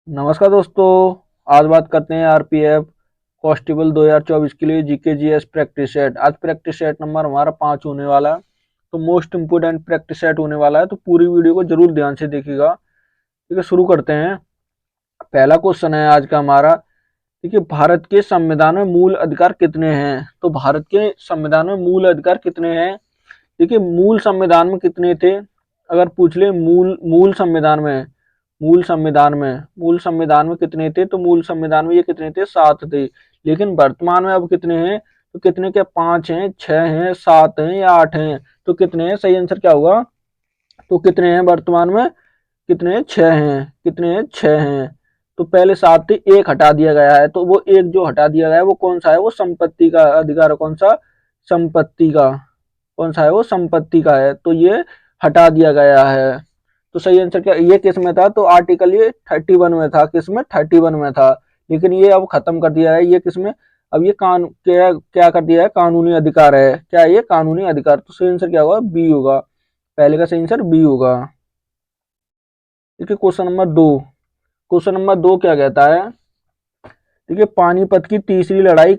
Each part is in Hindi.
नमस्कार दोस्तों। आज बात करते हैं आरपीएफ कांस्टेबल 2024 के लिए जीके जीएस प्रैक्टिस सेट। आज प्रैक्टिस सेट नंबर हमारा 5 होने वाला है, तो मोस्ट इम्पोर्टेंट प्रैक्टिस सेट होने वाला है, तो पूरी वीडियो को जरूर ध्यान से देखिएगा। ठीक है, शुरू करते हैं। पहला क्वेश्चन है आज का हमारा। ठीक है, भारत के संविधान में मूल अधिकार कितने हैं? तो भारत के संविधान में मूल अधिकार कितने हैं? देखिए, मूल संविधान में कितने थे अगर पूछ ले। मूल संविधान में कितने थे? तो मूल संविधान में ये कितने थे? 7 थे। लेकिन वर्तमान में अब कितने हैं? तो कितने के 5 हैं, 6 हैं, 7 हैं या 8 हैं? तो कितने हैं? सही आंसर क्या होगा? तो कितने हैं वर्तमान में? कितने हैं? 6 हैं। कितने हैं? 6 हैं। तो पहले 7 थे, एक हटा दिया गया है। तो वो एक जो हटा दिया गया है वो कौन सा है? वो संपत्ति का अधिकार है। कौन सा? संपत्ति का। कौन सा है? वो संपत्ति का है। तो ये हटा दिया गया है। तो सही आंसर क्या? ये किस में था? तो आर्टिकल ये 31 में था। किस में? 31 में था। लेकिन ये अब खत्म कर दिया है। ये किस में? अब ये क्या क्या कर दिया है? कानूनी अधिकार है। क्या है ये? कानूनी अधिकार। तो सही आंसर क्या होगा? बी होगा। पहले का सही आंसर बी होगा। ठीक है, क्वेश्चन नंबर 2। क्वेश्चन नंबर 2 क्या कहता है? ठीक है, पानीपत की तीसरी लड़ाई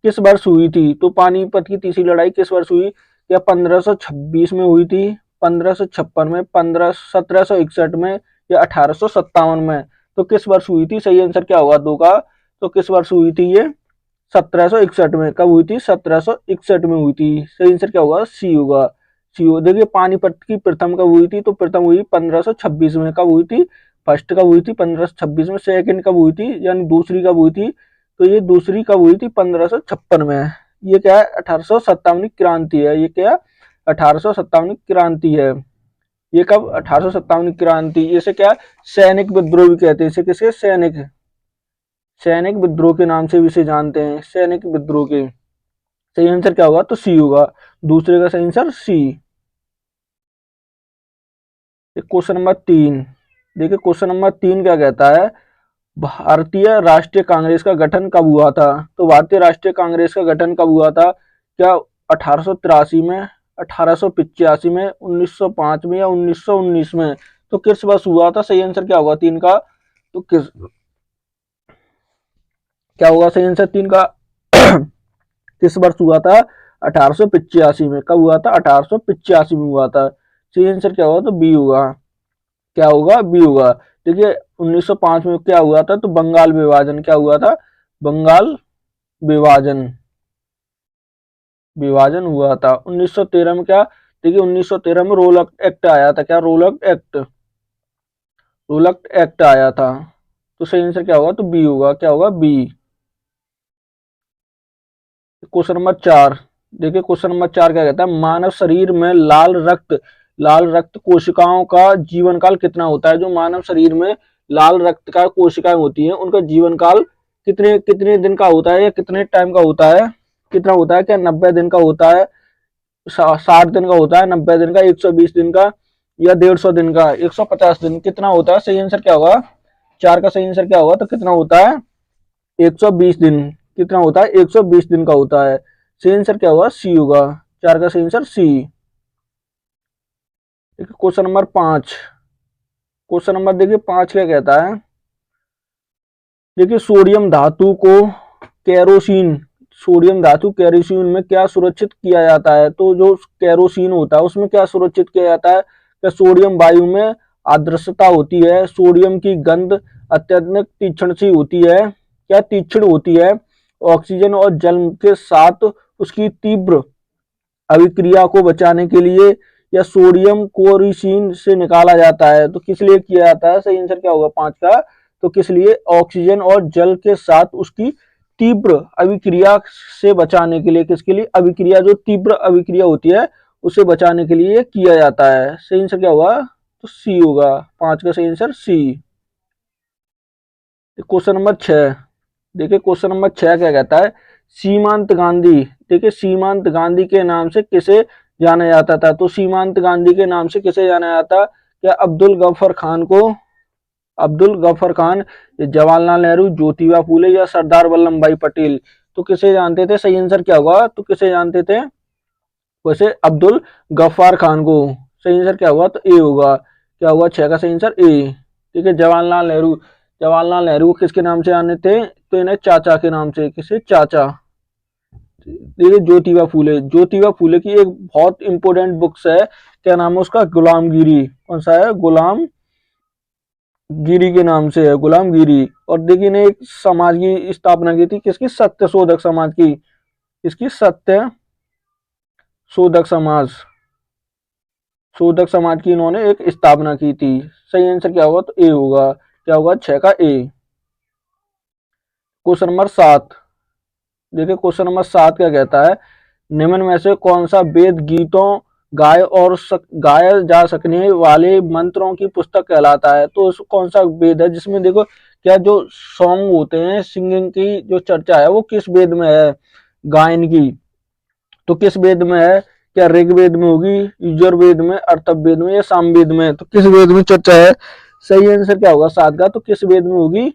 किस वर्ष हुई थी? तो पानीपत की तीसरी लड़ाई किस वर्ष हुई? क्या 1526 में हुई थी, 1556 में, 1761 में या 1857 में? तो किस वर्ष हुई थी? सही आंसर क्या होगा 2 का? तो किस वर्ष हुई थी ये? 1761 में। कब हुई थी? 1761 में हुई थी। सही आंसर क्या होगा? सी होगा। सी हो। देखिए, पानीपत की प्रथम कब हुई थी? तो प्रथम हुई 1526 में। कब हुई थी? फर्स्ट कब हुई थी? 1526 में। सेकंड कब हुई थी, यानी दूसरी कब हुई थी? तो ये दूसरी कब हुई थी? 1556 में। ये क्या है? 1857 क्रांति है। ये क्या? 1857 क्रांति है। ये कब? 1857 क्रांति। इसे क्या? सैनिक विद्रोह भी कहते हैं। इसे किसे? सैनिक विद्रोह के नाम से भी इसे जानते हैं। सैनिक विद्रोह के। सही आंसर क्या होगा? तो सी होगा। दूसरे का सही आंसर सी। Question number 3। देखिए, क्वेश्चन नंबर 3 क्या कहता है? भारतीय राष्ट्रीय कांग्रेस का गठन कब हुआ था? तो भारतीय राष्ट्रीय कांग्रेस का गठन कब हुआ था? क्या 1883 में, 1885 में, 1905 में या 1919 में? तो किस वर्ष हुआ था? सही आंसर क्या होगा 3 का? तो क्या होगा सही आंसर 3 का? किस वर्ष हुआ था? 1885 में। कब हुआ था? 1885 में हुआ था। सही आंसर क्या होगा? तो बी होगा। क्या होगा? बी होगा। देखिए, 1905 में क्या हुआ था? तो बंगाल विभाजन। क्या हुआ था? बंगाल विभाजन। विभाजन हुआ था। 1913 में क्या? देखिए, 1913 में रोलक एक्ट आया था। क्या? रोलक एक्ट आया था। तो सही आंसर क्या होगा? तो बी होगा। क्या होगा? बी। Question number 4। देखिए, क्वेश्चन नंबर 4 क्या कहता है? मानव शरीर में लाल रक्त कोशिकाओं का जीवन काल कितना होता है? जो मानव शरीर में लाल रक्त का कोशिकाएं होती हैं, उनका जीवन काल कितने कितने दिन का होता है या कितने टाइम का होता है? कितना होता है? क्या 90 दिन का होता है, 60 दिन का होता है, 90 दिन का, 120 दिन का या 150 दिन का, 150 दिन? कितना होता है? सही आंसर क्या होगा? 4 का सही आंसर क्या होगा? तो कितना होता है? 120 दिन। कितना होता है? 120 दिन का होता है। सही आंसर क्या होगा? सी होगा। 4 का सही answer C. Question number 5। Question number देखिए 5 क्या कहता है? देखिए, सोडियम धातु कैरोसिन में क्या सुरक्षित किया जाता है? तो जो कैरोसिन होता है उसमें क्या सुरक्षित किया जाता है? क्या सोडियम वायु में आद्रता होती है? सोडियम की गंध अत्यधिक तीक्ष्ण सी होती है? क्या तीक्ष्ण होती है? ऑक्सीजन और जल के साथ उसकी तीव्र अभिक्रिया को बचाने के लिए, या सोडियम क्लोरीन से निकाला जाता है? तो किस लिए किया जाता है? सही आंसर क्या होगा 5 का? तो किस लिए? ऑक्सीजन और जल के साथ उसकी तीव्र अभिक्रिया से बचाने के लिए। किसके लिए? अभिक्रिया, जो तीव्र अभिक्रिया होती है उसे बचाने के लिए किया जाता है। सही आंसर क्या होगा? तो सी होगा। 5 का सही आंसर सी। Question number 6। देखिए, क्वेश्चन नंबर 6 क्या कहता है? सीमांत गांधी। देखिए, सीमांत गांधी के नाम से किसे जाना जाता था? तो सीमांत गांधी के नाम से किसे जाना जाता? क्या अब्दुल गफर खान, जवाहरलाल नेहरू, ज्योतिबा फूले या सरदार वल्लभ भाई पटेल? तो किसे जानते थे? सही आंसर क्या होगा? तो किसे जानते थे? वैसे अब्दुल गफ्फार खान को। सही आंसर क्या होगा? तो ए होगा। क्या होगा 6 का सही आंसर ए। ठीक है, जवाहरलाल नेहरू, जवाहरलाल नेहरू को किसके नाम से जाने थे, तो इन्हें चाचा के नाम से, किसे, चाचा। देखिए ज्योतिबा फूले, ज्योतिबा फूले की एक बहुत इंपॉर्टेंट बुक्स है, क्या नाम है उसका, गुलामगिरी। कौन सा है, गुलाम गिरी के नाम से है, गुलामगिरी। और देखिए ने एक समाज की स्थापना की थी, किसकी, सत्य शोधक समाज की, किसकी, सत्य शोधक समाज, शोधक समाज की इन्होंने एक स्थापना की थी। सही आंसर क्या होगा, तो ए होगा, क्या होगा 6 का ए। क्वेश्चन नंबर 7, देखिए क्वेश्चन नंबर 7 क्या कहता है, निम्न में से कौन सा वेद गीतों गाए जा सकने वाले मंत्रों की पुस्तक कहलाता है। तो कौन सा वेद है जिसमें देखो क्या जो सॉन्ग होते हैं, सिंगिंग की जो चर्चा है वो किस वेद में है, गायन की, तो किस वेद में है, क्या ऋग्वेद में होगी, यजुर्वेद में, अथर्ववेद में, या सामवेद में, तो किस वेद में चर्चा है। सही आंसर क्या होगा 7 का, तो किस वेद में होगी,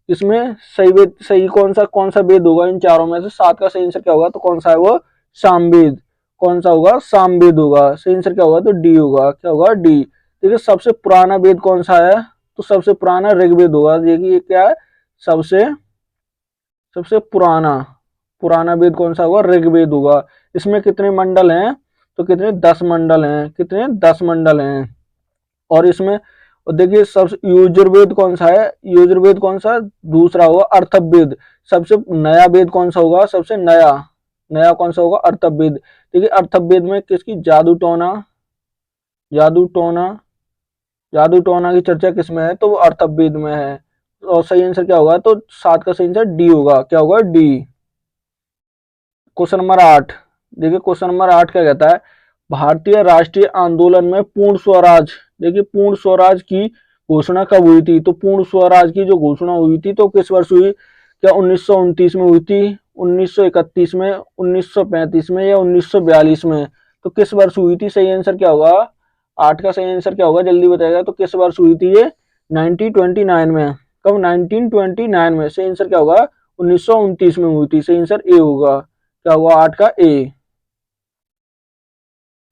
इसमें सही वेद, सही कौन सा वेद होगा इन चारों में से, 7 का सही आंसर क्या होगा, तो कौन सा है वो, सामवेद। कौन सा होगा, सामवेद होगा। सही आंसर क्या होगा, तो डी होगा, क्या होगा, डी। देखिए सबसे पुराना वेद कौन सा है, तो सबसे पुराना ऋग्वेद होगा। देखिए क्या है, सबसे सबसे पुराना पुराना वेद कौन सा होगा, ऋग्वेद होगा। इसमें कितने मंडल हैं, तो कितने, 10 मंडल हैं, कितने, 10 मंडल हैं। और इसमें और देखिए सबसे यजुर्वेद कौन सा है, यजुर्वेद कौन सा, दूसरा होगा अथर्ववेद। सबसे नया वेद कौन सा होगा, सबसे नया नया कौन सा होगा, अथर्ववेद। देखिए अथर्ववेद में किसकी, जादू टोना, जादू टोना, जादू टोना की चर्चा किसमें है, तो वो अथर्ववेद में है। और सही आंसर क्या होगा, तो 7 का सही आंसर डी होगा, क्या होगा, डी। क्वेश्चन नंबर 8, देखिए क्वेश्चन नंबर 8 क्या कहता है, भारतीय राष्ट्रीय आंदोलन में पूर्ण स्वराज, देखिए पूर्ण स्वराज की घोषणा कब हुई थी, तो पूर्ण स्वराज की जो घोषणा हुई थी तो किस वर्ष हुई, क्या 1929 में हुई थी, 1931 में, 1935 में, या 1942 में, तो किस वर्ष हुई थी। सही आंसर क्या होगा, 8 का सही आंसर क्या होगा, जल्दी बताएगा, तो किस वर्ष हुई थी ये, 1929 में। कब, 1929 में। सही आंसर क्या होगा, 1929 में हुई थी। सही आंसर ए होगा, क्या हुआ, 8 का ए।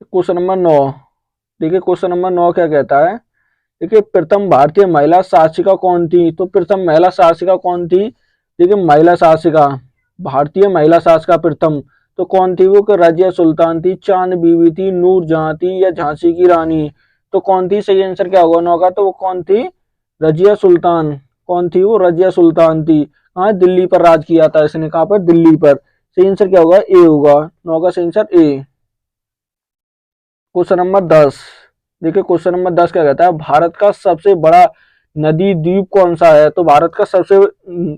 क्वेश्चन नंबर 9, देखिए क्वेश्चन नंबर 9 क्या कहता है, देखिए प्रथम भारतीय महिला शासिका कौन थी, तो प्रथम महिला शासिका कौन थी। देखिए महिला शासिका, भारतीय महिला शासिका प्रथम तो कौन थी, वो रजिया सुल्तान थी, चांद बीबी थी, नूरजहां थी, या झांसी की रानी, तो कौन थी। सही आंसर क्या होगा 9 का, तो वो कौन थी, रजिया सुल्तान। कौन थी वो, रजिया सुल्तान थी। हाँ, दिल्ली पर राज किया था इसने, कहाँ पर, दिल्ली पर। सही आंसर क्या होगा, ए होगा, 9 का सही आंसर ए। क्वेश्चन नंबर 10, देखिए क्वेश्चन नंबर 10 क्या कहता है, भारत का सबसे बड़ा नदी द्वीप कौन सा है, तो भारत का सबसे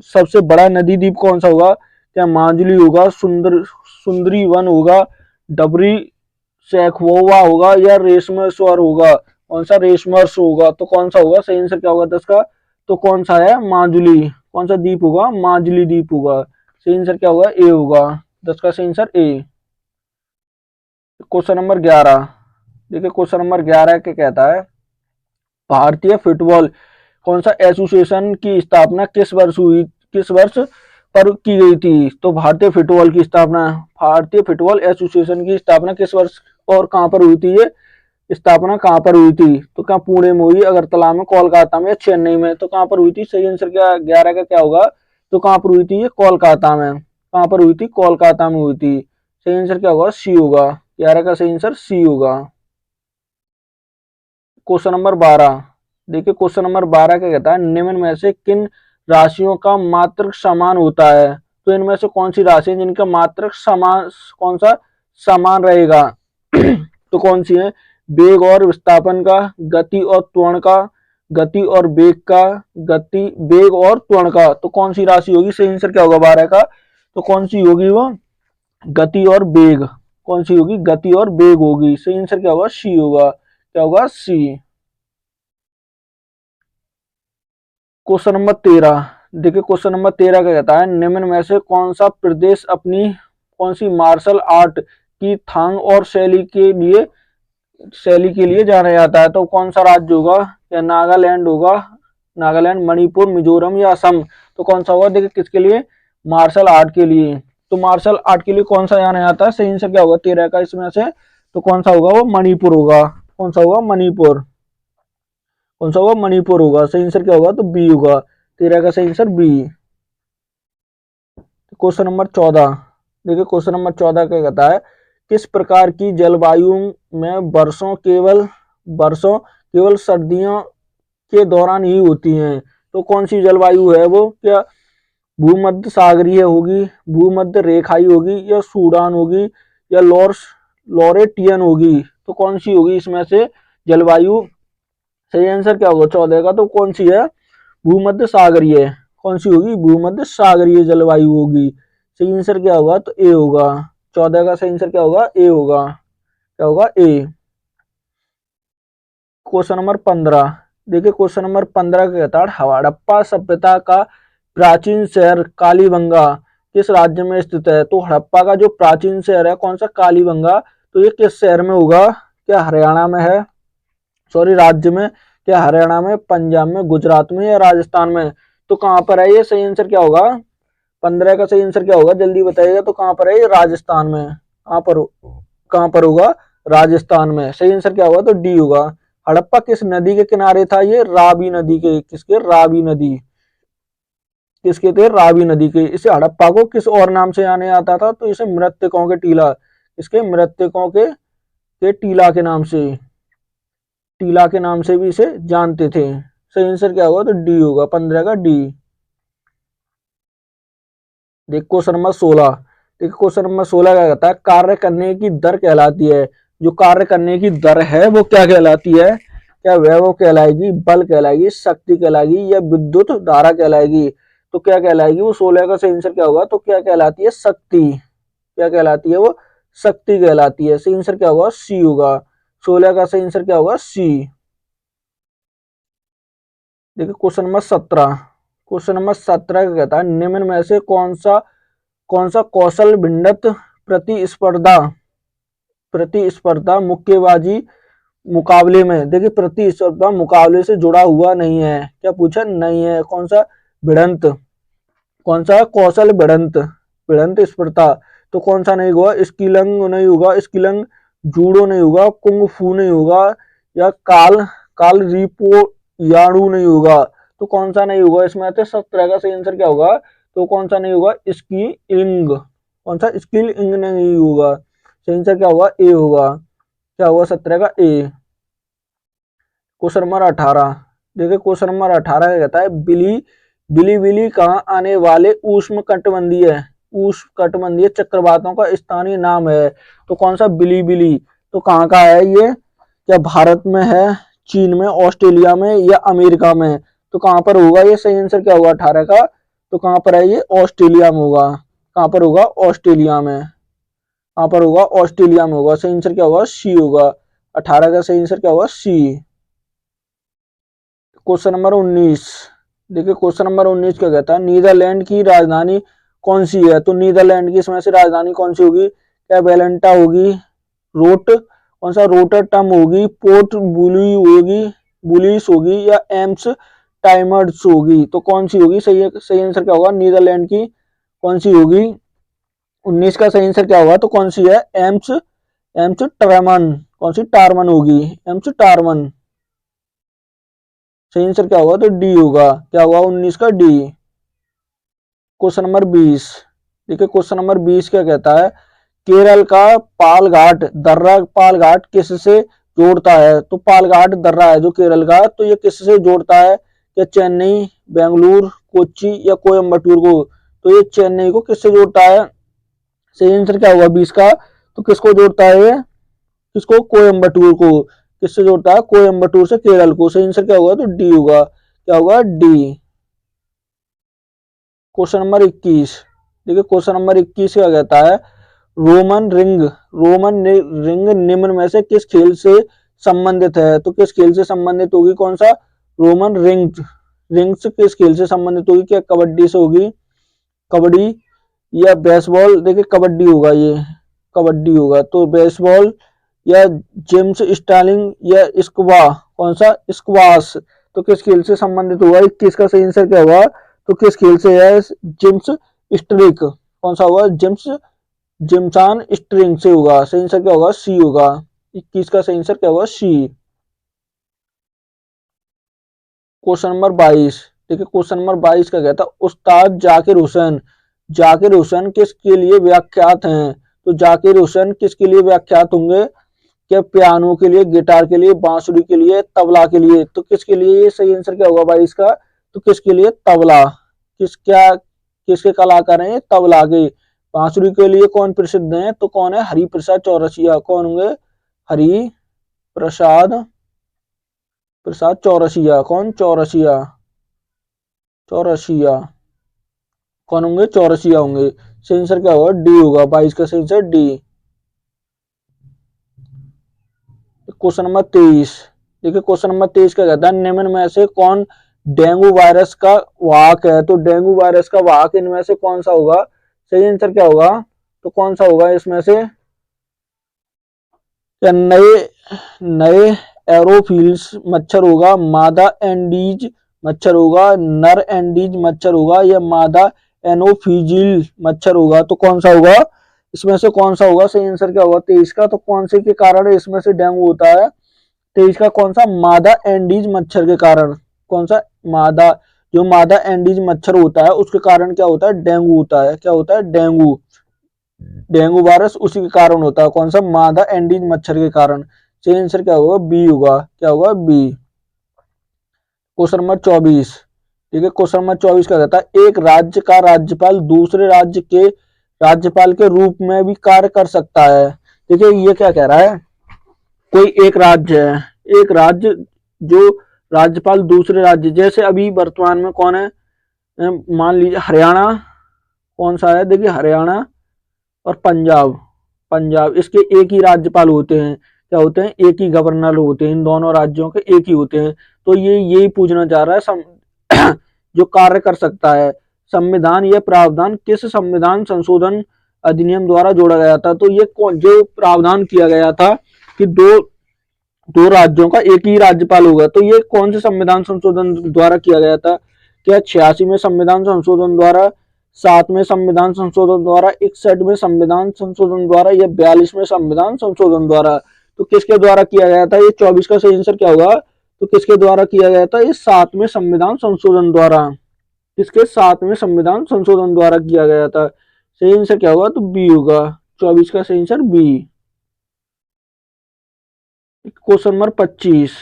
सबसे बड़ा नदी द्वीप कौन सा होगा, क्या माजुली होगा, सुंदरी वन होगा, डबरी सैखवोवा होगा, या रेशमेश्वर होगा। कौन सा, रेशमर्स होगा, तो कौन सा होगा। सही आंसर क्या होगा 10 का, तो कौन सा है, माजुली। कौन सा द्वीप होगा, माजुली द्वीप होगा। सही आंसर क्या होगा, ए होगा, 10 का सही आंसर ए। क्वेश्चन नंबर 11, देखिए क्वेश्चन नंबर 11 क्या कहता है, भारतीय फुटबॉल कौन सा एसोसिएशन की स्थापना किस वर्ष हुई, किस वर्ष पर की गई थी, तो भारतीय फुटबॉल की स्थापना, भारतीय फुटबॉल एसोसिएशन की स्थापना किस वर्ष और कहां पर हुई थी, ये स्थापना कहां पर हुई थी, तो कहां, पुणे में हुई, अगरतला में, कोलकाता में, या चेन्नई में, तो कहां पर हुई थी। सही आंसर क्या 11 का क्या होगा, तो कहां पर हुई थी, ये कोलकाता में। कहां पर हुई थी, कोलकाता में हुई थी। सही आंसर क्या होगा, सी होगा, 11 का सही आंसर सी होगा। क्वेश्चन नंबर 12, देखिए क्वेश्चन नंबर 12 क्या कहता है, निम्न में से किन राशियों का मात्रक समान होता है, तो इनमें से कौन सी राशि है जिनका मात्रक समान, कौन सा समान रहेगा तो कौन सी है, वेग और विस्थापन का, गति और त्वरण का, गति और वेग का, गति, वेग और त्वरण का, तो कौन सी राशि होगी। सही आंसर क्या होगा 12 का, तो कौन सी होगी वो, गति और वेग। कौन सी होगी, गति और वेग होगी। सही आंसर क्या होगा, सी होगा, क्या होगा, सी। क्वेश्चन नंबर 13, देखिए क्वेश्चन नंबर 13 क्या कहता है, निम्न में से कौन सा प्रदेश अपनी कौन सी मार्शल आर्ट की थांग और शैली के लिए जाना जाता है, तो कौन सा राज्य होगा, या नागालैंड होगा, नागालैंड, मणिपुर, मिजोरम, या असम, तो कौन सा होगा। देखिए किसके लिए, मार्शल आर्ट के लिए, तो मार्शल आर्ट के लिए कौन सा जाना जाता है। सही आंसर क्या होगा 13 का इसमें से, तो कौन सा होगा वो, मणिपुर होगा। कौन सा होगा, मणिपुर। कौन सा होगा, मणिपुर होगा। सही आंसर क्या होगा, तो बी होगा। 13 का सही आंसर बी। क्वेश्चन नंबर 14, देखिए क्वेश्चन नंबर 14 क्या कहता है, किस प्रकार की जलवायु में वर्षों केवल सर्दियों के दौरान ही होती हैं। तो कौन सी जलवायु है वो, क्या भूमध्य सागरीय होगी, भूमध्य रेखाई होगी, या सूडान होगी, या लॉरेटियन होगी। तो कौन सी होगी इसमें से जलवायु। सही आंसर क्या होगा 14 का, तो कौन सी है, भूमध्य सागरीय। कौन सी होगी, भूमध्य सागरीय जलवायु होगी। सही आंसर क्या होगा, तो ए होगा। 14 का सही आंसर क्या होगा, ए होगा। क्या होगा, ए। क्वेश्चन नंबर 15, देखिए क्वेश्चन नंबर 15 का कहता है, हड़प्पा सभ्यता का प्राचीन शहर कालीबंगा किस राज्य में स्थित है। तो हड़प्पा का जो प्राचीन शहर है कौन सा, कालीबंगा, तो ये किस शहर में होगा, क्या हरियाणा में है, सॉरी राज्य में, क्या हरियाणा में, पंजाब में, गुजरात में, या राजस्थान में। तो कहाँ पर है ये, सही आंसर क्या होगा, 15 का सही आंसर क्या होगा, जल्दी बताइएगा। तो कहाँ पर है ये, राजस्थान में। कहाँ पर होगा, राजस्थान में। सही आंसर क्या होगा, तो डी होगा। हड़प्पा किस नदी के किनारे था, ये रावी नदी के, किसके, रावी नदी, किसके थे, रावी नदी के। इसे हड़प्पा को किस और नाम से जाने जाता था, तो इसे मृतकों के टीला, इसके मृतकों के टीला के नाम से, टीला के नाम से भी इसे जानते थे। सही आंसर क्या होगा, तो डी होगा, 15 का डी। देख क्वेश्चन नंबर 16, देखिए क्वेश्चन नंबर 16 क्या कहता है, कार्य करने की दर कहलाती है, जो कार्य करने की दर है वो क्या कहलाती है, क्या वैभव कहलाएगी, बल कहलाएगी, शक्ति कहलाएगी, या विद्युत धारा कहलाएगी। तो क्या कहलाएगी वो, 16 का सही आंसर क्या होगा, तो क्या कहलाती है, शक्ति। क्या कहलाती है वो, शक्ति कहलाती है। सही आंसर क्या होगा, सी होगा। 16 का सही आंसर क्या होगा, सी। देखिए क्वेश्चन नंबर 17, क्वेश्चन नंबर 17 का कहता है, निम्न में से कौन सा कौशल भिन्नत प्रतिस्पर्धा प्रतिस्पर्धा मुक्केबाजी मुकाबले में, देखिए प्रतिस्पर्धा मुकाबले से जुड़ा हुआ नहीं है। क्या पूछा, नहीं है। कौन सा, भिड़ंत, कौन सा कौशल भिड़ंत, भिड़ंत स्पर्धा। तो कौन सा नहीं होगा, स्किलंग नहीं होगा, स्किलंग जूडो नहीं होगा, कुंग फू नहीं होगा, या काल काल रिपो याड़ू नहीं होगा। तो कौन सा नहीं होगा इसमें से, 17 का सही आंसर क्या होगा, तो कौन सा नहीं होगा, स्किलिंग, कौन सा, स्किलिंग नहीं होगा। सही आंसर क्या होगा, ए होगा। क्या होगा 17 का, ए। क्वेश्चन नंबर 18, देखिए क्वेश्चन नंबर 18 क्या कहता है, बिली कहाँ आने वाले उष्णकटिबंधीय चक्रवातों का स्थानीय नाम है। तो कौन सा, बिली, तो कहाँ का है ये, क्या भारत में है, चीन में, ऑस्ट्रेलिया में, या अमेरिका में। तो कहाँ पर होगा ये, सही आंसर क्या होगा 18 का, तो कहाँ पर है ये, ऑस्ट्रेलिया में होगा। कहाँ पर होगा, ऑस्ट्रेलिया में। कहाँ पर होगा, ऑस्ट्रेलिया में होगा। सही आंसर क्या होगा, सी होगा। 18 का सही आंसर क्या होगा, सी। क्वेश्चन नंबर 19, देखिए क्वेश्चन नंबर 19 क्या कहता है, नीदरलैंड की राजधानी कौन सी है। तो नीदरलैंड की इसमें से राजधानी कौन सी होगी, क्या वेलेंटा होगी, कौन सा रोटरडम होगी, पोर्ट बुलिस होगी, या एम्स टाइमर्स होगी। तो कौन सी होगी, सही आंसर क्या होगा, नीदरलैंड की कौन सी होगी, 19 का सही आंसर क्या होगा, तो कौन सी है, एम्स एम्स टारमन, कौन सी, टारमन होगी, एम्स टारमन। सही आंसर क्या होगा, तो डी होगा। क्या होगा 19 का, डी। क्वेश्चन नंबर 20, देखिए क्वेश्चन नंबर 20 क्या कहता है, केरल का पालघाट किससे जोड़ता है। तो पालघाट दर्रा है जो केरल का, तो ये किससे जोड़ता है, क्या चेन्नई, बेंगलुरु, कोच्चि, या कोयम्बटूर को। तो ये चेन्नई को किससे जोड़ता है। सही आंसर क्या होगा 20 का, तो किसको जोड़ता है ये, किसको, कोयम्बटूर को। किससे जोड़ता है, कोयम्बटूर से केरल को। सही आंसर क्या होगा, तो डी होगा। क्या होगा, डी। क्वेश्चन नंबर 21, देखिए क्वेश्चन नंबर 21 क्या कहता है, रोमन रिंग निम्न में से किस खेल से संबंधित है। तो किस खेल से संबंधित होगी, कौन सा, रोमन रिंग्स किस खेल से संबंधित होगी, क्या कबड्डी से होगी, कबड्डी, या बेसबॉल, देखिए कबड्डी होगा, ये कबड्डी होगा। तो बेसबॉल, या जेम्स स्टार्लिंग, या कौन सा, स्क्वाश। तो किस खेल से संबंधित होगा, 21 का सही आंसर क्या होगा, तो किस खेल से है, जेम्स स्ट्रिक, कौन सा होगा, जिमसान स्ट्रिंग से होगा। सही आंसर क्या होगा, सी होगा। 21 का सही आंसर क्या होगा, सी। Question number 22। देखिए क्वेश्चन नंबर 22 का कहता है उस्ताद जाकिर हुसैन, जाकिर हुसैन किसके लिए व्याख्यात हैं? तो जाकिर हुसैन किसके लिए व्याख्यात होंगे? क्या पियानो के लिए, गिटार के लिए, बांसुरी के लिए, तबला के लिए? तो किसके लिए? सही आंसर क्या होगा 22 का? तो किसके लिए? तबला। किसके कलाकार हैं? तबला के। बांसुरी के लिए कौन प्रसिद्ध है? तो कौन है? हरि प्रसाद चौरसिया। कौन होंगे? हरि प्रसाद चौरसिया। कौन? चौरसिया। चौरसिया। कौन होंगे? चौरसिया होंगे। सही आंसर क्या होगा? डी होगा। 22 का सही आंसर डी। Question number 23। देखिए क्वेश्चन नंबर 23 का कहता है निम्न में से कौन डेंगू वायरस का वाहक है? तो डेंगू वायरस का वाहक इनमें से कौन सा होगा? सही आंसर क्या होगा? तो कौन सा होगा इसमें से? क्या नए नए एरोफिल्स मच्छर होगा, मादा एंडीज मच्छर होगा, नर एंडीज मच्छर होगा, या मादा एनोफिजिल मच्छर होगा? तो कौन सा होगा इसमें से? कौन सा होगा? सही आंसर क्या होगा 23 का? तो कौन से के कारण इसमें से डेंगू होता है? 23 का कौन सा? मादा एंडीज मच्छर के कारण। कौन सा? मादा, जो मादा एंडीज मच्छर होता है उसके कारण क्या होता है? डेंगू होता है। क्या होता है? डेंगू। डेंगू वायरस उसी के कारण होता है। कौन सा? मादा एंडीज मच्छर के कारण। सही आंसर क्या होगा? बी होगा। क्या होगा? बी। Question number 24। ठीक है क्वेश्चन नंबर 24 का कहता है एक राज्य का राज्यपाल दूसरे राज्य के राज्यपाल के रूप में भी कार्य कर सकता है। देखिए ये क्या कह रहा है? कोई एक राज्य है, एक राज्य जो राज्यपाल दूसरे राज्य, जैसे अभी वर्तमान में कौन है? मान लीजिए हरियाणा। कौन सा है? देखिए हरियाणा और पंजाब। पंजाब इसके एक ही राज्यपाल होते हैं। क्या होते हैं? एक ही गवर्नर होते हैं। इन दोनों राज्यों के एक ही होते हैं। तो ये यही पूछना चाह रहा है जो कार्य कर सकता है। संविधान यह प्रावधान किस संविधान संशोधन अधिनियम द्वारा जोड़ा गया था? तो ये जो प्रावधान किया गया था कि दो दो राज्यों का एक ही राज्यपाल होगा, तो ये कौन से संविधान संशोधन द्वारा किया गया था? क्या 86 में संविधान संशोधन द्वारा, 7 में संविधान संशोधन द्वारा, 61 में संविधान संशोधन द्वारा, या 42 में संविधान संशोधन द्वारा? तो किसके द्वारा किया गया था? ये 24 का सही आंसर क्या होगा? तो किसके द्वारा किया गया था? ये 7 में संविधान संशोधन द्वारा। किसके? 7 में संविधान संशोधन द्वारा किया गया था। सही आंसर क्या होगा? तो बी होगा। 24 का सही आंसर बी। Question number 25।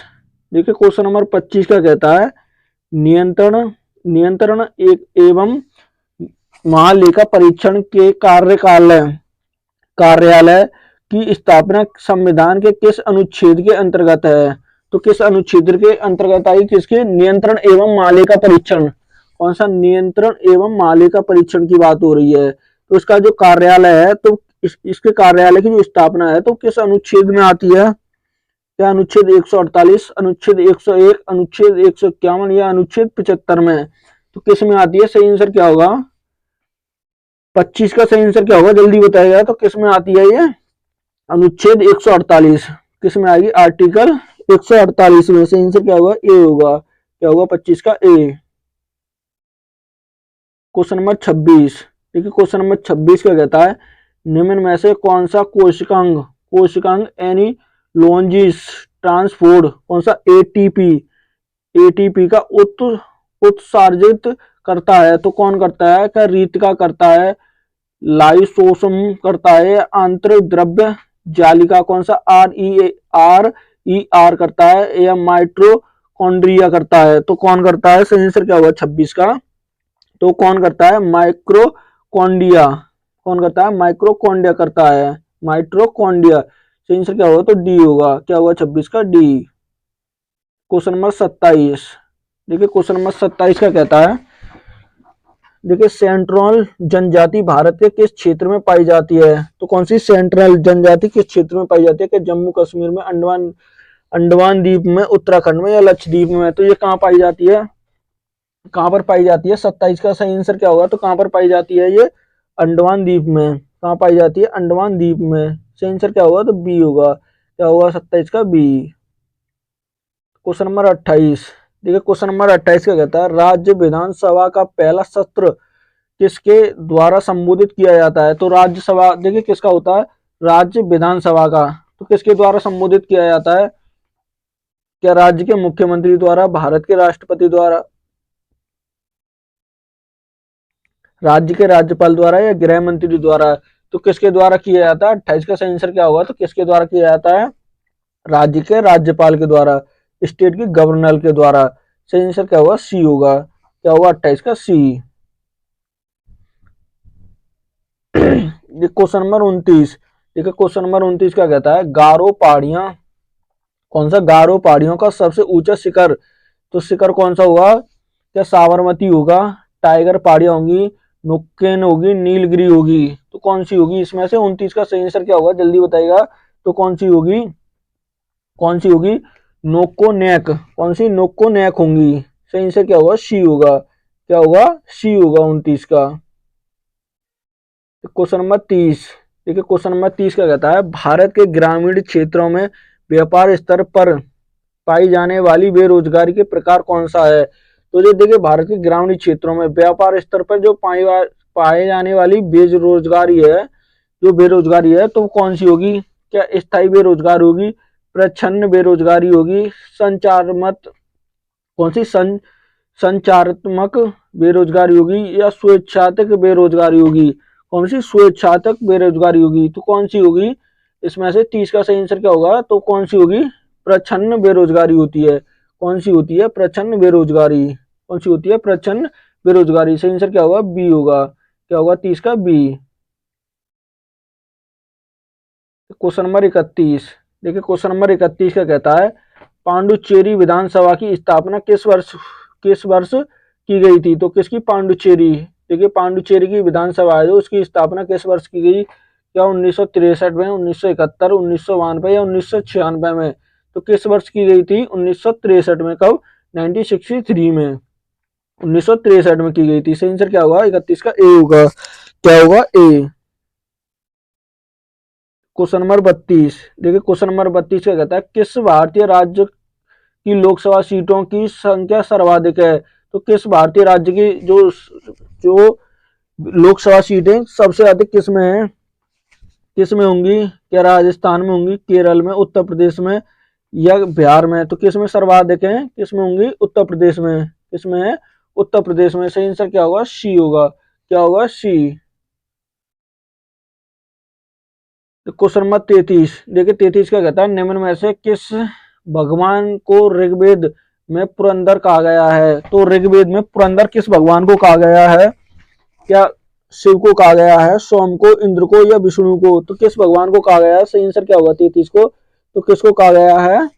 देखिए क्वेश्चन नंबर 25 का कहता है नियंत्रण नियंत्रण एक एवं महालेखा परीक्षण के कार्यालय की स्थापना संविधान के किस अनुच्छेद के अंतर्गत है? तो किस अनुच्छेद के अंतर्गत आई? किसके? नियंत्रण एवं महालेखा परीक्षण। कौन सा? नियंत्रण एवं महालेखा परीक्षण की बात हो रही है। तो इसका जो कार्यालय है, तो इसके कार्यालय की जो स्थापना है तो किस अनुच्छेद में आती है? क्या अनुच्छेद 148, अनुच्छेद 101, अनुच्छेद 151, या अनुच्छेद 75 में? तो किस में आती है? सही आंसर क्या होगा? 25 का सही आंसर क्या होगा? जल्दी बताइएगा। तो किस में आती है ये? अनुच्छेद 148। किस में आएगी? आर्टिकल 148 में। सही आंसर क्या होगा? ए होगा। क्या होगा? 25 का ए। Question number 26। देखिए क्वेश्चन नंबर 26 का कहता है निम्न में से कौन सा कोशिकांग एनी लॉन्जिस ट्रांसपोर्ट, कौन सा? एटीपी का उत्सर्जित करता है? तो कौन करता है? क्या रीतिका करता है, लाइसोसोम करता है, आंतरिक द्रव्य जालिका कौन सा? आर करता है, या माइट्रोकॉन्ड्रिया करता है? तो कौन करता है? सही आंसर क्या होगा 26 का? तो कौन करता है? माइक्रोकॉन्डिया। कौन करता है? माइक्रोकॉन्डिया करता है। माइट्रोकॉन्डिया। सही आंसर क्या होगा? तो डी होगा। क्या होगा 26 का? डी। Question number 27। देखिए क्वेश्चन नंबर 27 का कहता है देखिए सेंट्रल जनजाति भारत के किस क्षेत्र में पाई जाती है? तो कौन सी सेंट्रल जनजाति किस क्षेत्र में पाई जाती है? कि जम्मू कश्मीर में, अंडमान द्वीप में, उत्तराखंड में, या लक्षद्वीप में? तो ये कहाँ पाई जाती है? कहाँ पर पाई जाती है? 27 का सही आंसर क्या होगा? तो कहाँ पर पाई जाती है ये? अंडमान द्वीप में। कहाँ पाई जाती है? अंडमान द्वीप में। सही आंसर क्या होगा? तो बी होगा। क्या होगा 27 का? बी। Question number 28। देखिए क्वेश्चन नंबर 28 का कहता है राज्य विधानसभा का पहला सत्र किसके द्वारा संबोधित किया जाता है? तो राज्यसभा, देखिए किसका होता है? राज्य विधानसभा का। तो किसके द्वारा संबोधित किया जाता है? क्या राज्य के मुख्यमंत्री द्वारा, भारत के राष्ट्रपति द्वारा, राज्य के राज्यपाल द्वारा या गृह मंत्री द्वारा? तो किसके द्वारा किया जाता है? 28 का सही आंसर क्या होगा? तो किसके द्वारा किया जाता है? राज्य के राज्यपाल के द्वारा, स्टेट के गवर्नर के द्वारा। सही आंसर क्या होगा? सी होगा। क्या होगा? 28 का सी। ये क्वेश्चन नंबर 29। देखिए क्वेश्चन नंबर 29 क्या कहता है? गारो पहाड़ियां, कौन सा गारो पहाड़ियों का सबसे ऊंचा शिखर? तो शिखर कौन सा होगा? क्या साबरमती होगा, टाइगर पहाड़ियां होंगी, नुक्केन होगी, नीलगिरी होगी? तो कौन सी होगी इसमें से? 29 का सही आंसर क्या होगा? जल्दी बताइएगा। तो कौन सी होगी? कौन सी होगी? नोको नेक। कौन सी? नोको नेक होंगी। सही आंसर क्या होगा? सी होगा। क्या होगा? सी होगा 29 का। Question number 30। देखिए क्वेश्चन नंबर 30 क्या कहता है? भारत के ग्रामीण क्षेत्रों में व्यापार स्तर पर पाई जाने वाली बेरोजगारी के प्रकार कौन सा है? तो ये देखिए भारत के ग्रामीण क्षेत्रों में व्यापार स्तर पर जो पाए जाने वाली बेरोजगारी है, जो बेरोजगारी है, तो कौन सी होगी? क्या स्थायी बेरोजगारी होगी, प्रच्छन्न बेरोजगारी होगी, संचारमत, कौन सी संचारात्मक बेरोजगारी होगी, या स्वेच्छात्मक बेरोजगारी होगी? कौन सी? स्वेच्छात्मक बेरोजगारी होगी। तो कौन सी होगी इसमें से? 30 का सही आंसर क्या होगा? तो कौन सी होगी? प्रच्छन्न बेरोजगारी होती है। कौन सी होती है? प्रच्छन्न बेरोजगारी। कौन सी होती है? प्रच्छन्न बेरोजगारी। सही आंसर क्या होगा? बी होगा। क्या होगा? 30 का बी। Question number 31। देखिए क्वेश्चन नंबर 31 क्या कहता है? पांडुचेरी विधानसभा की स्थापना किस वर्ष की गई थी? तो किसकी? पांडुचेरी। देखिए पांडुचेरी की विधानसभा है जो, उसकी स्थापना किस वर्ष की गई? क्या 1963 में, 1971, 1992 या 1996 में? तो किस वर्ष की गई थी? 1963 में। कब? 1963 में। 1963 में की गई थी। सही आंसर क्या होगा? 31 का ए होगा। क्या होगा? ए। Question number 32। देखिए क्वेश्चन नंबर 32 क्या कहता है? किस भारतीय राज्य की लोकसभा सीटों की संख्या सर्वाधिक है? तो किस भारतीय राज्य की जो जो लोकसभा सीटें सबसे अधिक किस में है? किस में होंगी? क्या राजस्थान में होंगी, केरल में, उत्तर प्रदेश में या बिहार में? तो किस में सर्वाधिक है? किस में होंगी? उत्तर प्रदेश में। किस में है? उत्तर प्रदेश में। सही आंसर क्या होगा? सी होगा। क्या होगा? सी। तो क्वेश्चन नंबर 33। देखिए 33 क्या कहता है? निम्न में से किस भगवान को ऋग्वेद में पुरंदर कहा गया है? तो ऋग्वेद में पुरंदर किस भगवान को कहा गया है? क्या शिव को कहा गया है, सोम को, इंद्र को या विष्णु को? तो किस भगवान को कहा गया है? सही आंसर क्या होगा? 33 को। तो किसको कहा गया है?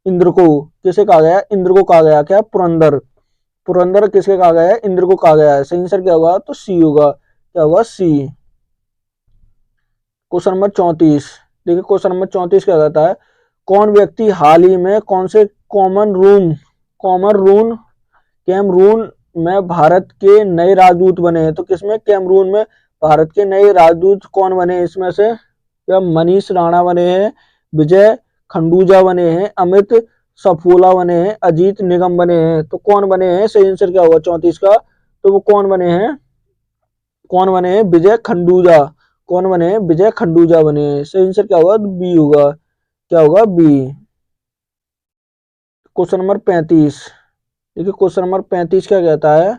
इंद्र को। किसे कहा गया? इंद्र को कहा गया। क्या? पुरंदर। पुरंदर किसके कहा गया है? इंद्र को कहा गया है। सही आंसर क्या होगा? तो सी होगा। क्या होगा? सी। Question number 34। देखिए क्वेश्चन नंबर 34 क्या कहता है? कौन व्यक्ति हाल ही में कौन से कॉमन कैमरून में भारत के नए राजदूत बने हैं? तो किसमें? कैमरून में भारत के नए राजदूत कौन बने हैं इसमें से? या मनीष राणा बने हैं, विजय खंडूजा बने हैं, अमित सफोला बने हैं, अजीत निगम बने हैं? तो कौन बने हैं? सही आंसर क्या होगा 34 का? तो वो कौन बने हैं? कौन बने हैं? विजय खंडूजा। कौन बने हैं? विजय खंडूजा बने हैं। सही आंसर क्या होगा? बी होगा। क्या होगा? बी। Question number 35। देखिए क्वेश्चन नंबर 35 क्या कहता है?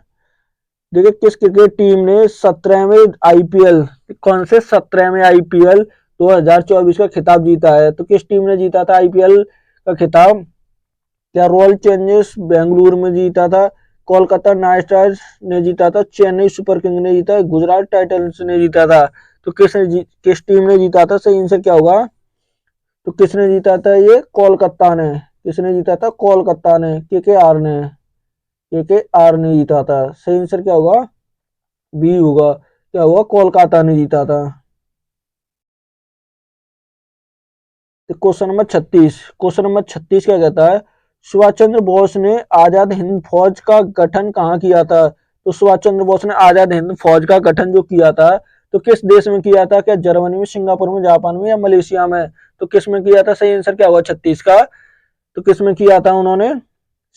देखिए किस क्रिकेट टीम ने 17वें आईपीएल, कौन से 17वें आईपीएल 2024 का खिताब जीता है? तो किस टीम ने जीता था आईपीएल का खिताब? क्या रॉयल चैलेंजर्स बेंगलुरु में जीता था, कोलकाता नाइट राइडर्स ने जीता था, चेन्नई सुपर किंग ने जीता, गुजरात टाइटंस ने जीता था? तो किस टीम ने जीता था? सही आंसर क्या होगा? तो किसने जीता था? ये कोलकाता ने। किसने जीता था? कोलकाता ने। के आर ने जीता था। सही आंसर क्या होगा? बी होगा। क्या होगा? कोलकाता ने जीता था। Question number 36। क्वेश्चन नंबर 36 क्या कहता है? सुभाष चंद्र बोस ने आजाद हिंद फौज का गठन कहाँ किया था? तो सुभाष चंद्र बोस ने आजाद हिंद फौज का गठन जो किया था, तो किस देश में किया था? क्या जर्मनी में, सिंगापुर में, जापान में या मलेशिया में? तो किस में किया था? सही आंसर क्या होगा 36 का? तो किस में किया था उन्होंने?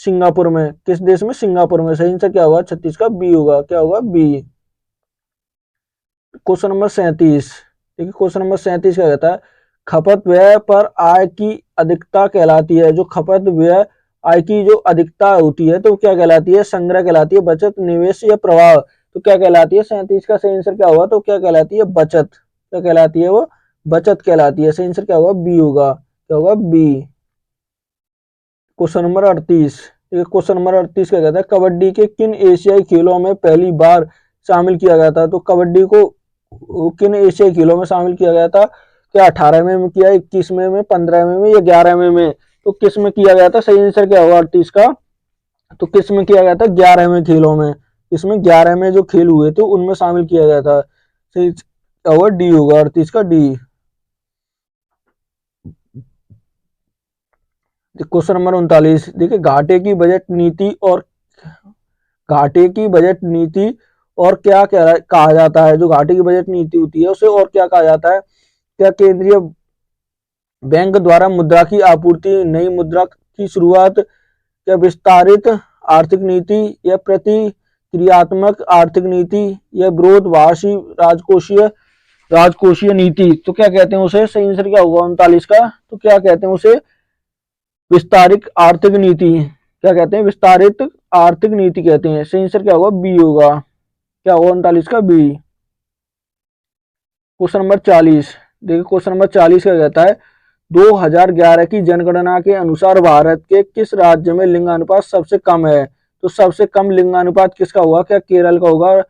सिंगापुर में। किस देश में? सिंगापुर में। सही आंसर क्या होगा? 36 का बी होगा। क्या होगा? बी। Question number 37। देखिए क्वेश्चन नंबर 37 क्या कहता है? खपत व्यय पर आय की अधिकता कहलाती है, जो खपत व्यय आय की जो अधिकता होती है तो क्या कहलाती है, संग्रह कहलाती है, बचत, निवेश या प्रवाह तो क्या कहलाती है। 37 का सही आंसर क्या होगा, तो क्या कहलाती है, बचत। क्या कहलाती है वो, बचत कहलाती है। सही आंसर क्या होगा, बी होगा। क्या होगा, B. Question number 38। Question number 38 क्या कहता है, कबड्डी के किन एशियाई खेलों में पहली बार शामिल किया गया था। तो कबड्डी को किन एशियाई खेलों में शामिल किया गया था, क्या 18वें में किया, 21वें में, 15वें में या 11वें में। तो किस में किया गया था, सही आंसर क्या होगा 38 का, तो किस में किया गया था, 11वें खेलों में। इसमें 11 में जो खेल हुए थे उनमें शामिल किया गया था। सही क्या होगा, डी होगा, 38 का डी। Question number 39। देखिए घाटे की बजट नीति और घाटे की बजट नीति और क्या कहा जाता है। जो घाटे की बजट नीति होती है उसे और क्या कहा जाता है। क्या केंद्रीय बैंक द्वारा मुद्रा की आपूर्ति, नई मुद्रा की शुरुआत, या विस्तारित आर्थिक नीति, या प्रतिक्रियात्मक आर्थिक नीति, या विरोधभासी राजकोषीय नीति। तो क्या कहते हैं उसे, सही आंसर क्या होगा 39 का, तो क्या कहते हैं उसे, विस्तारित आर्थिक नीति। क्या कहते हैं, विस्तारित आर्थिक नीति कहते हैं। सही आंसर क्या होगा, बी होगा। क्या होगा 39 का बी। Question number 40। देखिए क्वेश्चन नंबर 40 क्या कहता है, 2011 की जनगणना के अनुसार भारत के किस राज्य में लिंगानुपात सबसे कम है। तो सबसे कम लिंगानुपात किसका होगा, क्या केरल का होगा,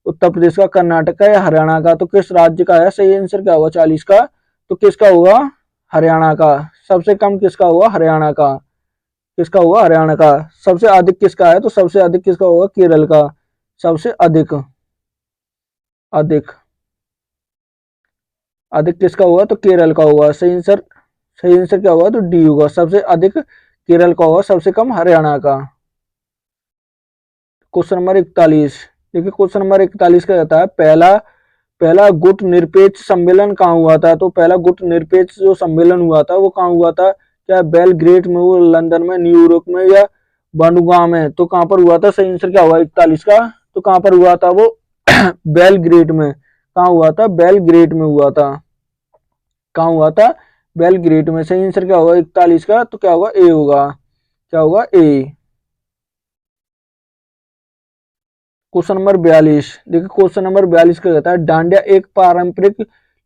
उत्तर प्रदेश का, कर्नाटक का, या हरियाणा का। तो किस राज्य का है, सही आंसर क्या होगा 40 का, तो किसका होगा, हरियाणा का। सबसे कम किसका होगा, हरियाणा का। किसका होगा, हरियाणा का। सबसे अधिक किसका है, तो सबसे अधिक किसका होगा, केरल का। सबसे अधिक अधिक अधिक किसका होगा, तो केरल का होगा। सही आंसर क्या होगा, तो डी होगा, सबसे अधिक केरल का होगा, सबसे कम हरियाणा का। Question number 41। देखिए क्वेश्चन नंबर 41 का कहता है, पहला पहला गुट निरपेक्ष सम्मेलन कहाँ हुआ था। तो पहला गुट निरपेक्ष जो सम्मेलन हुआ था वो कहाँ हुआ था, क्या बेलग्रेड में, वो लंदन में, न्यूयॉर्क में, या बंडुगा में। तो कहाँ पर हुआ था, सही आंसर क्या हुआ 41 का, तो कहाँ पर हुआ था वो बेलग्रेड में। कहाँ हुआ था, बेलग्रेड में हुआ था। कहाँ हुआ था, बेलग्रेड में। सही आंसर क्या होगा 41 का, तो क्या होगा, ए होगा। क्या होगा, ए। Question number 42। देखिए क्वेश्चन नंबर 42 क्या कहता है, डांडिया एक पारंपरिक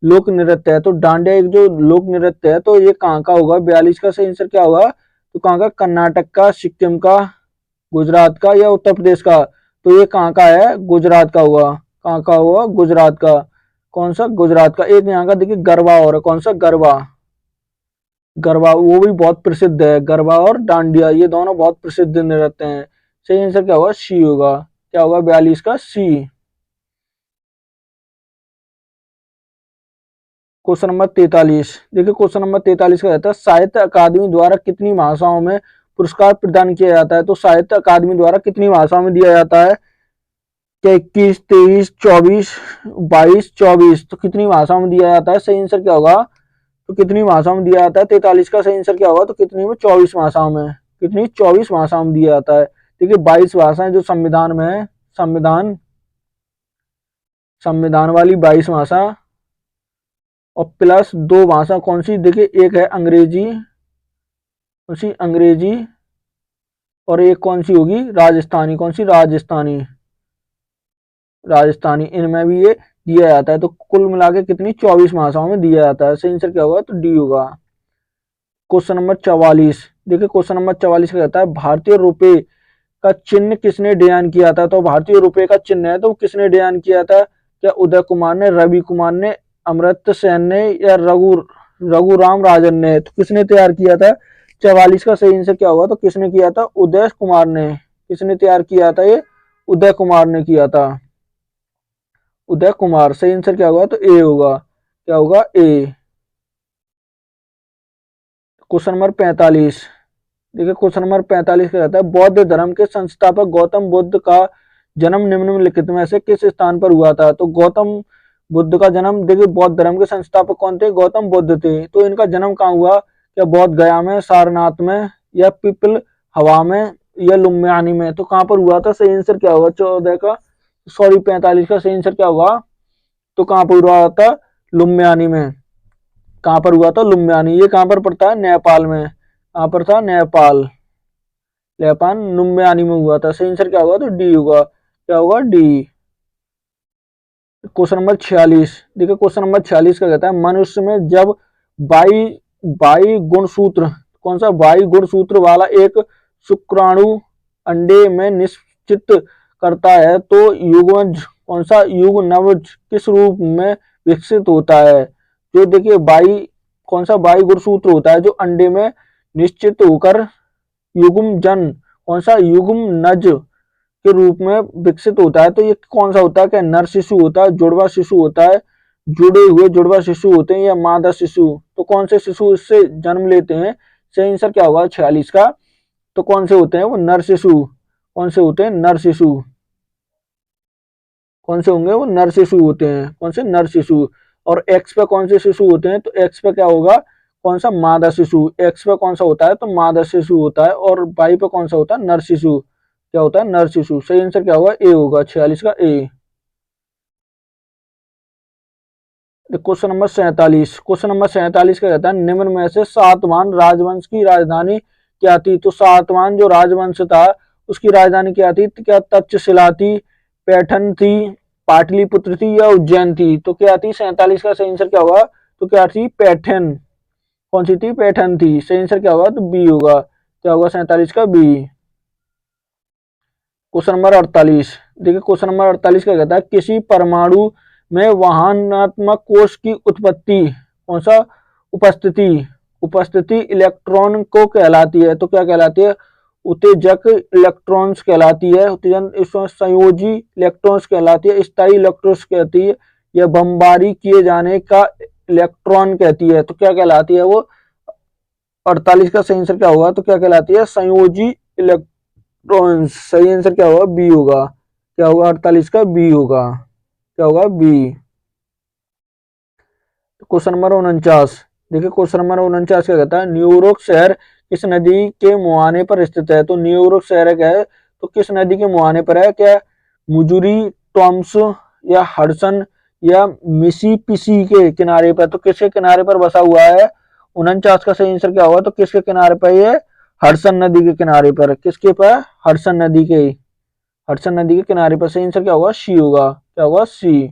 लोक नृत्य है। तो डांडिया एक जो लोक नृत्य है तो ये कहाँ का होगा, 42 का सही आंसर क्या होगा, तो कहाँ का, कर्नाटक का, सिक्किम का, गुजरात का, या उत्तर प्रदेश का। तो ये कहाँ का है, गुजरात का हुआ। कहाँ का हुआ, गुजरात का। कौन सा, गुजरात का। एक यहाँ का देखिए गरबा और कौन सा, गरबा। गरबा वो भी बहुत प्रसिद्ध है, गरबा और डांडिया ये दोनों बहुत प्रसिद्ध नृत्य हैं। सही आंसर क्या होगा, सी होगा। क्या होगा 42 का, सी। Question number 43। देखिए क्वेश्चन नंबर 43 का कहता है, साहित्य अकादमी द्वारा कितनी भाषाओं में पुरस्कार प्रदान किया जाता है। तो साहित्य अकादमी द्वारा कितनी भाषाओं में दिया जाता है, क्या 21, 23, 24, 22, 24। तो कितनी भाषाओं में दिया जाता है, सही आंसर क्या होगा, तो कितनी भाषाओं में दिया जाता है। 43 का सही आंसर क्या होगा, तो कितनी में, 24 भाषाओं में। कितनी, 24 भाषाओं में दिया जाता है। देखिए 22 भाषाएं जो संविधान में है, संविधान संविधान वाली 22 भाषा, और प्लस 2 भाषा कौन सी, देखिए एक है अंग्रेजी, उसी अंग्रेजी, और एक कौन सी होगी, राजस्थानी। कौन सी, राजस्थानी। राजस्थानी इनमें भी ये दिया जाता है। तो कुल मिला के कितनी, 24 भाषाओं में दिया जाता है। सही आंसर क्या होगा, तो डी होगा। Question number 44। देखिए क्वेश्चन नंबर 44 का कहता है, भारतीय रुपए का चिन्ह किसने डिजाइन किया था। तो भारतीय रुपए का चिन्ह है तो किसने डिजाइन किया था, क्या उदय कुमार ने, रवि कुमार ने, अमृत सेन ने, या रघुराम राजन ने। तो किसने तैयार किया था, 44 का सही आंसर क्या होगा, तो किसने किया था, उदय कुमार ने। किसने तैयार किया था, ये उदय कुमार ने किया था। उदय कुमार। सही आंसर क्या होगा, तो ए होगा। क्या होगा, ए। Question number 45। देखिए क्वेश्चन नंबर 45 का कहता है, बौद्ध धर्म के संस्थापक गौतम बुद्ध का जन्म निम्नलिखित में से किस स्थान पर हुआ था। तो गौतम बुद्ध का जन्म, देखिए बौद्ध धर्म के संस्थापक कौन थे, गौतम बुद्ध थे। तो इनका जन्म कहाँ हुआ, क्या बोध गया में, सारनाथ में, या पिपल हवा में, या लुम्बियानी में। तो कहाँ पर हुआ था, सही आंसर क्या होगा 45 का सही आंसर क्या होगा, तो कहाँ पर हुआ था, लुम्बियानी में। कहाँ पर हुआ था, लुम्बिनी। ये कहाँ पर पड़ता है, नेपाल में। कहाँ पर था, नेपाल, नेपाल लुम्बिनी में हुआ था। सही आंसर क्या होगा, तो डी होगा। क्या होगा, डी। क्वेश्चन नंबर 46, देखिए क्वेश्चन नंबर 46 का कहता है मनुष्य में जब वाई वाई गुणसूत्र, कौन सा, वाई गुणसूत्र वाला एक शुक्राणु अंडे में निश्चित करता है तो युग्मज, कौन सा युग्मनज किस रूप में विकसित होता है। जो देखिए वाई, कौन सा वाई गुणसूत्र होता है जो अंडे में निश्चित होकर युग्मजन, कौन सा युग्मनज के रूप में विकसित होता है, तो ये कौन सा होता है, क्या नर शिशु होता है, जुड़वा शिशु होता है, जुड़े हुए जुड़वा शिशु होते हैं, या मादा शिशु। तो कौन से शिशु इससे जन्म लेते हैं। सही आंसर क्या होगा 46 का, तो कौन से होते हैं, वो नर शिशु। कौन से होते हैं, नर शिशु। कौन से होंगे, वो नर शिशु होते हैं। कौन से, नर शिशु। और एक्स पे कौन से शिशु होते हैं, तो एक्स पे क्या होगा, कौन सा, मादा शिशु। एक्स पे कौन सा होता है, तो मादा शिशु होता है। और वाई पे कौन सा होता है, नर शिशु। क्या होता है, नर शिशु। सही आंसर क्या होगा, ए होगा, 46 का ए। क्वेश्चन नंबर 47, क्वेश्चन नंबर 47 का कहता है निम्न में से सातवाहन राजवंश की राजधानी क्या थी। तो सातवाहन जो राजवंश था उसकी राजधानी क्या थी, तो क्या तक्षशिला थी, पैठन थी, पाटलिपुत्र थी, या उज्जैन थी। तो क्या थी, 47 का सही आंसर क्या होगा, तो क्या थी, पैठन। कौन सी थी, पैठन थी। सही आंसर क्या होगा, तो बी होगा। क्या होगा 47 का बी। क्वेश्चन नंबर 48, देखिए क्वेश्चन नंबर 48 का कहता है किसी परमाणु में वहनात्मक कोश की उत्पत्ति, कौन सा, उपस्थिति, उपस्थिति इलेक्ट्रॉन को कहलाती है। तो क्या कहलाती है, उत्तेजक इलेक्ट्रॉन्स कहलाती है, उत्तेजन इसमें संयोजी इलेक्ट्रॉन्स कहलाती है, स्थायी इलेक्ट्रॉन्स कहती है, या बमबारी किए जाने का इलेक्ट्रॉन कहती है। तो क्या कहलाती है वो, 48 का सही आंसर क्या होगा, तो क्या कहलाती है, संयोजी इलेक्ट्रॉन्स। सही आंसर क्या होगा, बी होगा। क्या होगा, 48 का बी होगा। क्या होगा, बी। क्वेश्चन नंबर 49, देखिए क्वेश्चन नंबर 49 क्या कहता है न्यूयॉर्क शहर किस नदी के मुहाने पर स्थित है। तो न्यूयॉर्क शहर क्या है, तो किस नदी के मुहाने पर है, क्या मुजुरी, टॉम्स, या हडसन, या मिसिसिपी के किनारे पर। तो किसके किनारे पर बसा हुआ है, 49 का सही आंसर क्या होगा, तो किसके किनारे पर, ये हडसन नदी के किनारे पर। किसके पर, हडसन नदी के, हडसन नदी के किनारे पर। सही आंसर क्या होगा, सी होगा। क्या होगा, सी।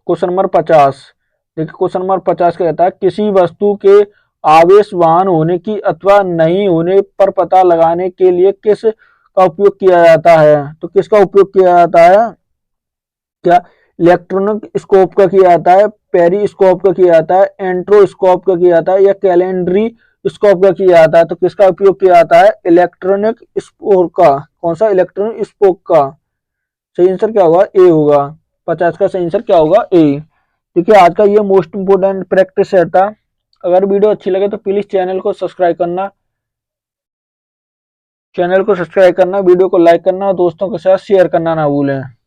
क्वेश्चन नंबर 50, देखिए क्वेश्चन नंबर 50 क्या कहता है किसी वस्तु के आवेशवान होने की अथवा नहीं होने पर पता लगाने के लिए किस का उपयोग किया जाता है। तो किसका उपयोग किया जाता है, क्या इलेक्ट्रॉनिक स्कोप का किया जाता है, पेरिस्कोप का किया जाता है, एंट्रोस्कोप का किया जाता है, या कैलेंडरी स्कोप का किया जाता है। तो किसका उपयोग किया जाता है, इलेक्ट्रॉनिक स्कोप का। कौन सा, इलेक्ट्रॉनिक स्कोप का। सही आंसर क्या होगा, ए होगा। 50 का सही आंसर क्या होगा, ए। देखिए आज का ये मोस्ट इंपोर्टेंट प्रैक्टिस सेट था। अगर वीडियो अच्छी लगे तो प्लीज चैनल को सब्सक्राइब करना, वीडियो को लाइक करना और दोस्तों के साथ शेयर करना ना भूलें।